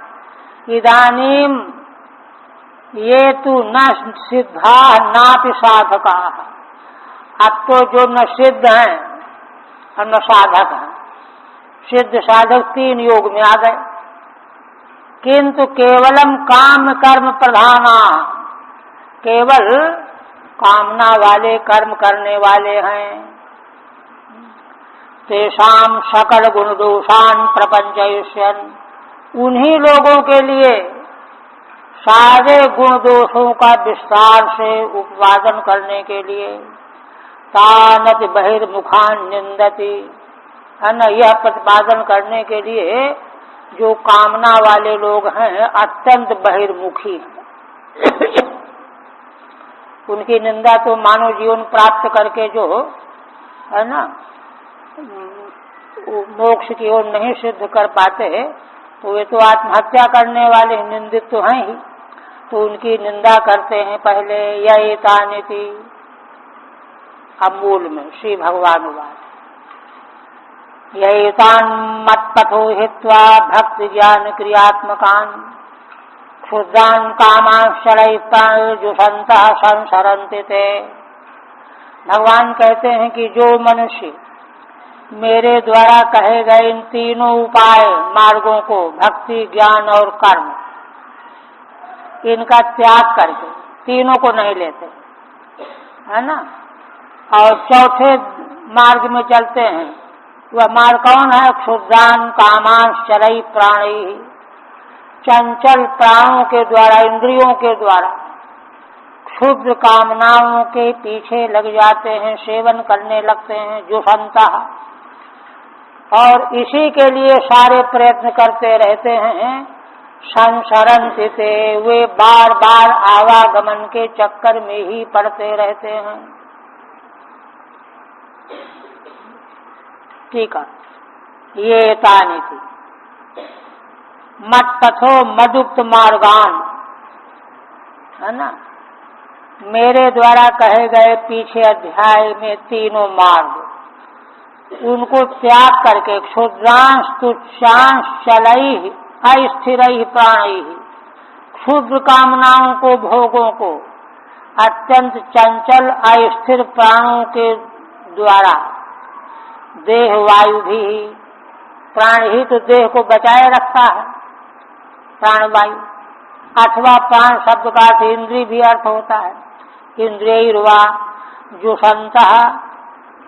इदानीम ये तु न सिद्धा नापि साधका, अब तो जो न सिद्ध हैं और न साधक हैं, सिद्ध साधक तीन योग में आ गए। किंतु केवलम काम कर्म प्रधाना, केवल कामना वाले कर्म करने वाले हैं। तेषाम सकल गुण दोषान प्रपंचयुष्यन, उन्हीं लोगों के लिए सारे गुण दोषों का विस्तार से उपवादन करने के लिए तानत बहिर्मुखान निंदति, है न, यह प्रतिपादन करने के लिए जो कामना वाले लोग हैं अत्यंत बहिर्मुखी हैं। उनकी निंदा तो मानव जीवन प्राप्त करके जो है ना मोक्ष की ओर नहीं सिद्ध कर पाते, तो वे तो आत्महत्या करने वाले निंदित तो हैं ही, तो उनकी निंदा करते हैं पहले। यही तानिति, अमूल में श्री भगवान वाद, यही तान मत्पथो हित्वा भक्ति ज्ञान क्रियात्मकान क्षुद्रान कामाश्चरयुषंत संसरन्ति ते। भगवान कहते हैं कि जो मनुष्य मेरे द्वारा कहे गए इन तीनों उपाय मार्गों को, भक्ति, ज्ञान और कर्म, इनका त्याग करके तीनों को नहीं लेते, है ना, और चौथे मार्ग में चलते हैं। वह मार्ग कौन है? क्षुद्रान कामांश चरई प्राणी, चंचल प्राणों के द्वारा, इंद्रियों के द्वारा क्षुद्र कामनाओं के पीछे लग जाते हैं, सेवन करने लगते हैं, जो संता, और इसी के लिए सारे प्रयत्न करते रहते हैं। संसरन्ति ते, वे बार बार आवागमन के चक्कर में ही पड़ते रहते हैं। ठीक है, ये तानी थी मत पथो मदुक्त मार्गान, है ना, मेरे द्वारा कहे गए पीछे अध्याय में तीनों मार्ग, उनको त्याग करके क्षुद्रांश तुच्छांश चलई अस्थिरई प्राणी, क्षुद्र कामनाओं को, भोगों को, अत्यंत चंचल अस्थिर प्राणों के द्वारा, देह वायु भी, प्राण ही तो देह को बचाए रखता है, प्राणवायु, अथवा प्राण शब्द का अर्थ इंद्रिय भी अर्थ होता है, इंद्रियर्वा, जो संतः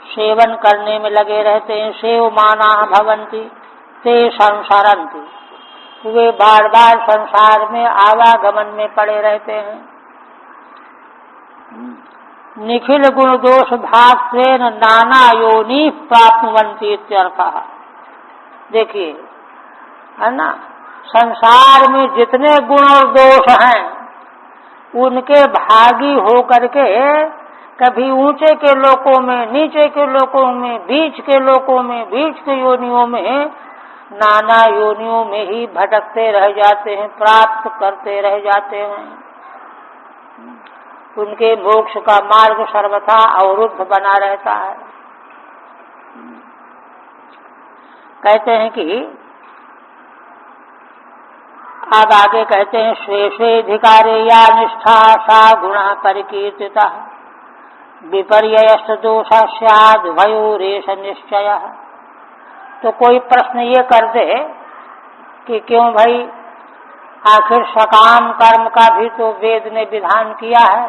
सेवन करने में लगे रहते हैं, सेवमाना भवन्ति ते संसरन्ति, वे बार बार संसार में आवागमन में पड़े रहते हैं। निखिल गुण दोष भास्वेन नाना योनि प्राप्नुवन्ति इत्यर्थः। देखिए, है ना, संसार में जितने गुण और दोष हैं, उनके भागी होकर के कभी ऊंचे के लोकों में, नीचे के लोकों में, बीच के लोकों में, बीच के योनियों में, नाना योनियों में ही भटकते रह जाते हैं, प्राप्त करते रह जाते हैं। उनके मोक्ष का मार्ग सर्वथा अवरुद्ध बना रहता है। कहते हैं कि अब आगे कहते हैं, स्वे स्वेधिकारे या निष्ठा सा गुण परिकीर्तिता विपर्ययस्त दोष स्याद् भयो रेष निश्चय। तो कोई प्रश्न ये कर दे कि क्यों भाई, आखिर सकाम कर्म का भी तो वेद ने विधान किया है,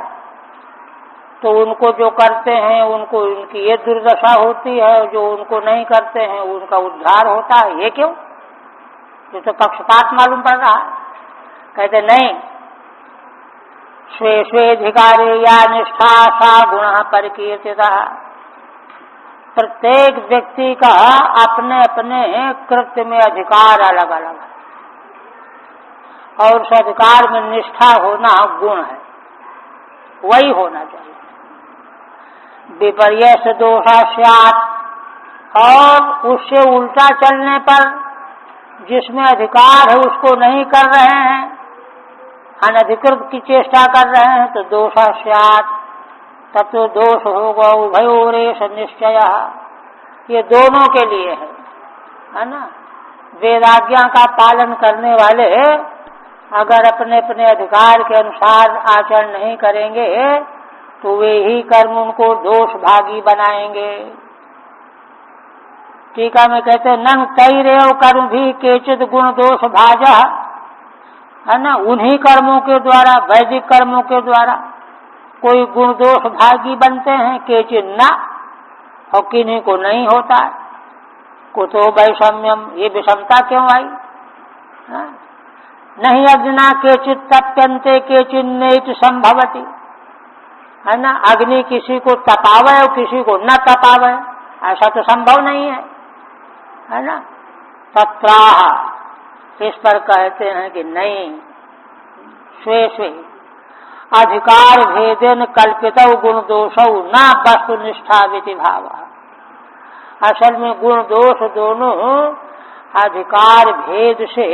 तो उनको जो करते हैं उनको उनकी ये दुर्दशा होती है, जो उनको नहीं करते हैं उनका उद्धार होता है, ये क्यों? ये तो पक्षपात मालूम पड़ रहा है। कहते नहीं, स्वे स्वेधिकारे या निष्ठा सा गुण परिकीर्तिता, प्रत्येक व्यक्ति का अपने अपने कृत्य में अधिकार अलग अलग है, और उस अधिकार में निष्ठा होना गुण है, वही होना चाहिए। विपर्यस्त दोषा स्यात्, और उससे उल्टा चलने पर, जिसमें अधिकार है उसको नहीं कर रहे हैं, अनधिकृत की चेष्टा कर रहे हैं, तो दोषा स्यात्, तब तो दोष होगा। उभयोरेष निश्चय, ये दोनों के लिए है ना। वेदाज्ञा का पालन करने वाले अगर अपने अपने अधिकार के अनुसार आचरण नहीं करेंगे तो वे ही कर्म उनको दोष भागी बनाएंगे। टीका में कहते हैं, नन तैरेव कर्म भी केचित गुण दोष भाजा, है ना, उन्हीं कर्मों के द्वारा, वैदिक कर्मों के द्वारा कोई गुण दोष भागी बनते हैं, केचित न, और किन्हीं को नहीं होता है। कुतो वैषम्यम, ये विषमता क्यों आई? नहीं अग्निना केचित तप्यन्ते केचित नैत संभवति, है ना, अग्नि किसी को तपावे और किसी को न तपावे, ऐसा तो संभव नहीं है ना। तत्राह, इस पर कहते हैं कि नहीं, स्वे स्वे अधिकार भेदेन कल्पितौ गुण दोषौ न वस्तु निष्ठा विधि भाव। असल में गुण दोष दोनों अधिकार भेद से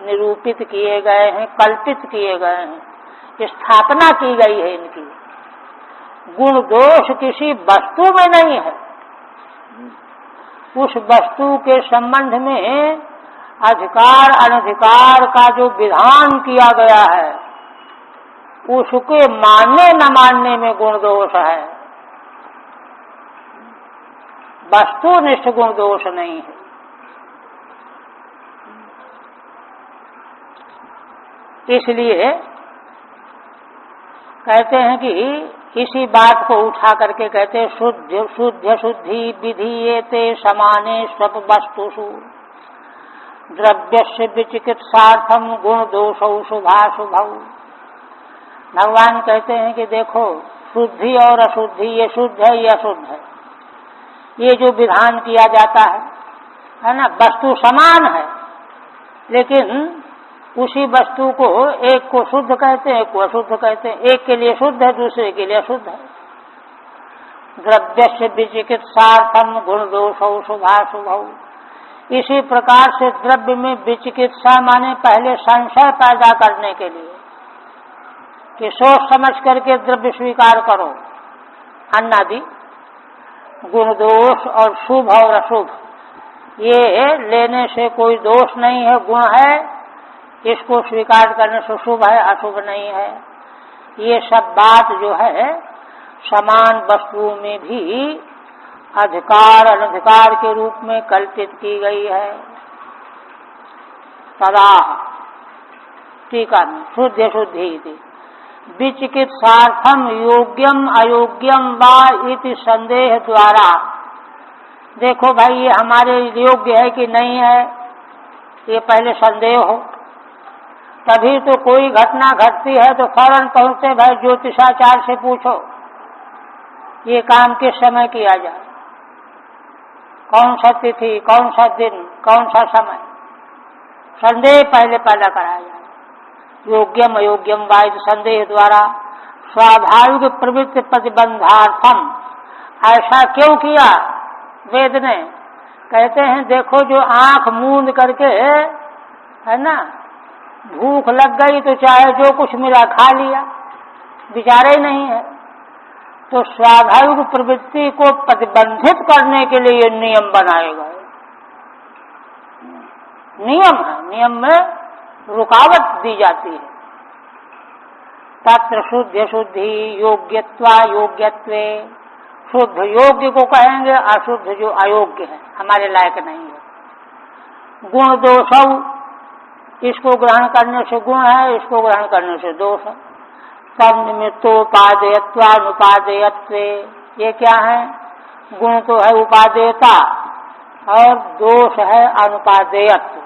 निरूपित किए गए हैं, कल्पित किए गए हैं, स्थापना की गई है इनकी। गुण दोष किसी वस्तु में नहीं है, उस वस्तु के संबंध में अधिकार अनधिकार का जो विधान किया गया है उसके मानने न मानने में गुण दोष है। वस्तुनिष्ठ गुण दोष नहीं है। इसलिए कहते हैं कि इसी बात को उठा करके कहते हैं शुद्ध शुद्ध शुद्धि विधीयेते समाने सब वस्तुषु द्रव्यस्य विचिकित्सार्थम गुण दोषौ शुभाशुभौ। भगवान कहते हैं कि देखो शुद्धि और अशुद्धि, ये शुद्ध है ये अशुद्ध है, ये जो विधान किया जाता है ना, वस्तु समान है लेकिन उसी वस्तु को एक को शुद्ध कहते हैं एक को अशुद्ध कहते हैं, एक के लिए शुद्ध है दूसरे के लिए अशुद्ध है। द्रव्यस्य विचिकित्सार्थम गुण दोषौ शुभाशुभौ। इसी प्रकार से द्रव्य में विचिकित्सा माने पहले संशय पैदा करने के लिए कि सोच समझ करके द्रव्य स्वीकार करो अन्नादि, गुण दोष और शुभ और अशुभ, ये लेने से कोई दोष नहीं है, गुण है, इसको स्वीकार करने से शुभ है अशुभ नहीं है। ये सब बात जो है समान वस्तुओं में भी अधिकार अनधिकार के रूप में कल्पित की गई है। तदा टीका में शुद्ध शुद्धि विचिकित्सार्थम योग्यम अयोग्यम वा इति संदेह द्वारा। देखो भाई ये हमारे योग्य है कि नहीं है, ये पहले संदेह हो, तभी तो कोई घटना घटती है तो फौरन पहुंचते भाई ज्योतिषाचार्य से पूछो ये काम किस समय किया जाए, कौन सा तिथि, कौन सा दिन, कौन सा समय, संदेह पहले पैदा कराया जाए। योग्यम अयोग्यम वायु संदेह द्वारा स्वाभाविक प्रवृत्ति प्रतिबंधार्थम। ऐसा क्यों किया वेद ने? कहते हैं देखो जो आंख मूंद करके है ना, भूख लग गई तो चाहे जो कुछ मिला खा लिया, विचार ही नहीं है, तो स्वाभाविक प्रवृत्ति को प्रतिबंधित करने के लिए ये नियम बनाए गए। नियम है, नियम में रुकावट दी जाती है। तत्र शुद्ध शुद्धि योग्यत्वा योग्यत्वे। शुद्ध योग्य को कहेंगे, अशुद्ध जो अयोग्य है हमारे लायक नहीं है। गुण दोषौ, इसको ग्रहण करने से गुण है, इसको ग्रहण करने से दोष है। तम निमित्तोपादेयत्वानुपादेयत्वे। ये क्या है? गुण तो है उपादेयता और दोष है अनुपादेयत्व।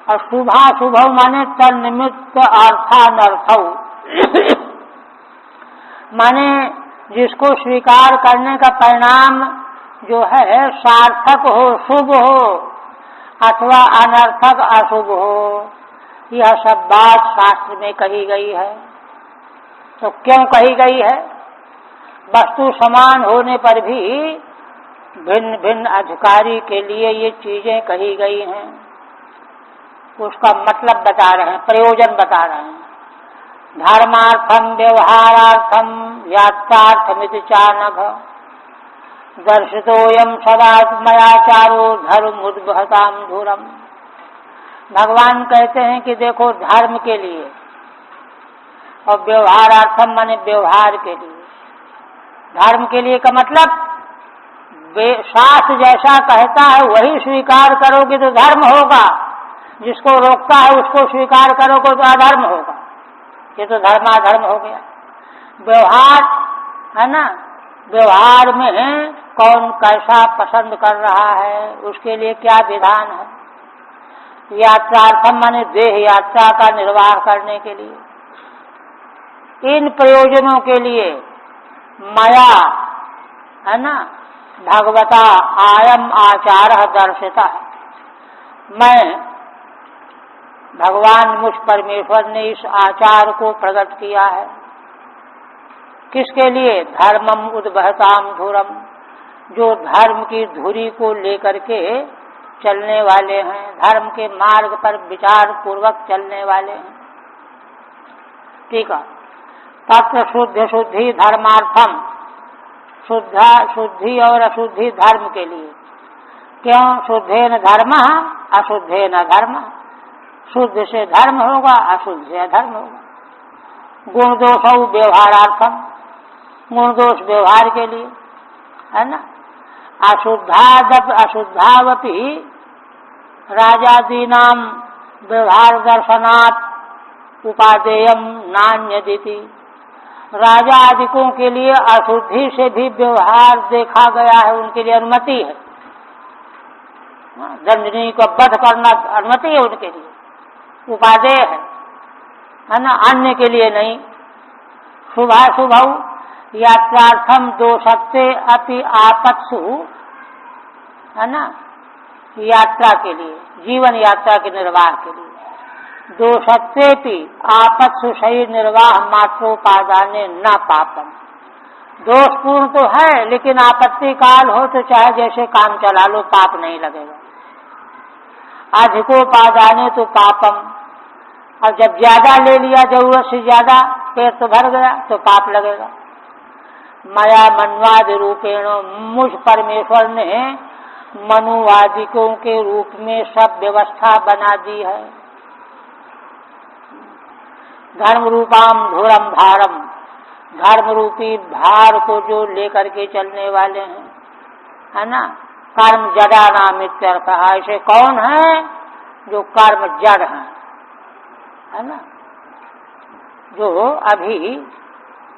और शुभाशुभ माने तन्निमित्त अर्थानर्थौ, माने जिसको स्वीकार करने का परिणाम जो है सार्थक हो, शुभ हो अथवा अनर्थक अशुभ हो, यह सब बात शास्त्र में कही गई है। तो क्यों कही गई है? वस्तु समान होने पर भी भिन्न भिन्न अधिकारी के लिए ये चीजें कही गई हैं। उसका मतलब बता रहे हैं, प्रयोजन बता रहे हैं। धर्मार्थम व्यवहारार्थम यात्रार्थमिति चानघ दर्शितोयम सदा मयाचारो धर्मुद्भताम धुरम। भगवान कहते हैं कि देखो धर्म के लिए और व्यवहारार्थम माने व्यवहार के लिए। धर्म के लिए का मतलब शास्त्र जैसा कहता है वही स्वीकार करोगे तो धर्म होगा, जिसको रोकता है उसको स्वीकार करोगे तो अधर्म होगा। ये तो धर्माधर्म हो गया। व्यवहार है ना, व्यवहार में कौन कैसा पसंद कर रहा है, उसके लिए क्या विधान है। यात्रार्थम माने देह यात्रा का निर्वाह करने के लिए, इन प्रयोजनों के लिए मया है ना भगवता आयम आचार दर्शिता है। मैं भगवान मुझ परमेश्वर ने इस आचार को प्रकट किया है। किसके लिए? धर्मम उद्भताम धुरम, जो धर्म की धुरी को लेकर के चलने वाले हैं, धर्म के मार्ग पर विचार पूर्वक चलने वाले हैं। ठीक है। तत्र शुद्ध शुद्धि धर्मार्थम, शुद्धि और अशुद्धि धर्म के लिए। क्यों? शुद्धेन धर्म अशुद्धेन धर्म। शुद्ध से धर्म होगा, अशुद्ध से अधर्म होगा। गुण दोषौ व्यवहारार्थम, गुण दोष व्यवहार के लिए है ना। अशुद्धावपि राजादीनां व्यवहार दर्शनात् उपादेयम नान्यदिति। राजा आदिकों के लिए अशुद्धि से भी व्यवहार देखा गया है, उनके लिए अनुमति है। दंडनी को वध करना अनुमति है उनके लिए, उपादेय है ना, अन्य के लिए नहीं। शुभाशुभौ यात्रार्थम दोषत्वे अपि आपत्सु, है ना, यात्रा के लिए, जीवन यात्रा के निर्वाह के लिए। दोषत्वेपि आपत्सु शरीर निर्वाह मात्रोपादाने न पापम। दोषपूर्ण तो है, लेकिन आपत्ति काल हो तो चाहे जैसे काम चला लो, पाप नहीं लगेगा। अधिकोपादाने तो पापम, और जब ज्यादा ले लिया, जरूरत से ज्यादा, पेट तो भर गया, तो पाप लगेगा। मया मन्वादि रूपेण, मुझ परमेश्वर ने मनुवादिकों के रूप में सब व्यवस्था बना दी है। धर्म रूपाम धुरम भारम, धर्म रूपी भार को जो लेकर के चलने वाले हैं, है ना। कर्म जड़ा नाम इत्यर्थ। ऐसे कौन है जो कर्म जड़ हैं, है ना, जो अभी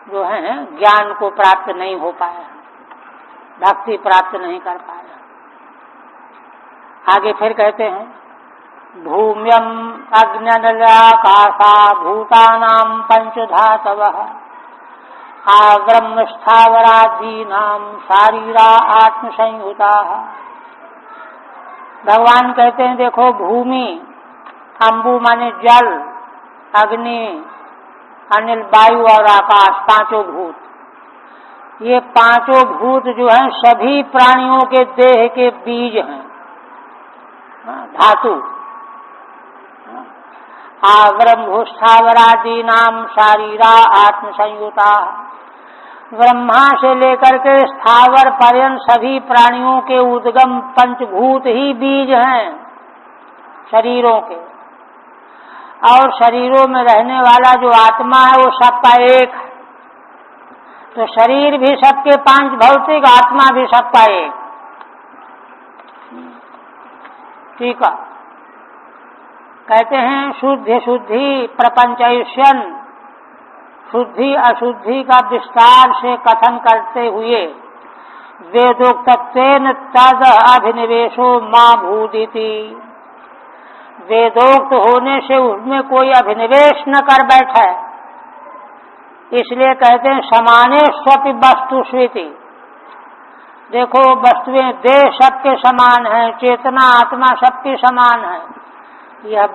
जो है ज्ञान को प्राप्त नहीं हो पाया, भक्ति प्राप्त नहीं कर पाया। आगे फिर कहते हैं भूम्यम अग्न्यनलाकाशा भूतानां पंचधातवः आब्रह्म स्थावरादीनां शारीरा आत्मसंयुताः। भगवान कहते हैं देखो, भूमि, अंबु माने जल, अग्नि, अनिल, वायु और आकाश, पांचों भूत, ये पांचों भूत जो हैं सभी प्राणियों के देह के बीज हैं, धातु। ब्रह्मोस्थावरादीनाम शारीरा आत्मसंयुता। ब्रह्मा से लेकर के स्थावर पर्यंत सभी प्राणियों के उद्गम पंचभूत ही बीज हैं शरीरों के, और शरीरों में रहने वाला जो आत्मा है वो सबका एक है। तो शरीर भी सबके पांच भौतिक, आत्मा भी सबका एक। ठीक है। कहते हैं शुद्धि शुद्धि प्रपंचयिष्यन्, शुद्धि अशुद्धि का विस्तार से कथन करते हुए वेदोक्तत्वेन तद अभिनिवेशो मां भूदिति। वेदोक्त होने से उसमें कोई अभिनिवेश न कर बैठे, इसलिए कहते हैं समाने स्वपि वस्तु स्वीति। देखो वस्तुएं, देह सबके समान है, चेतना आत्मा सबके समान है। यह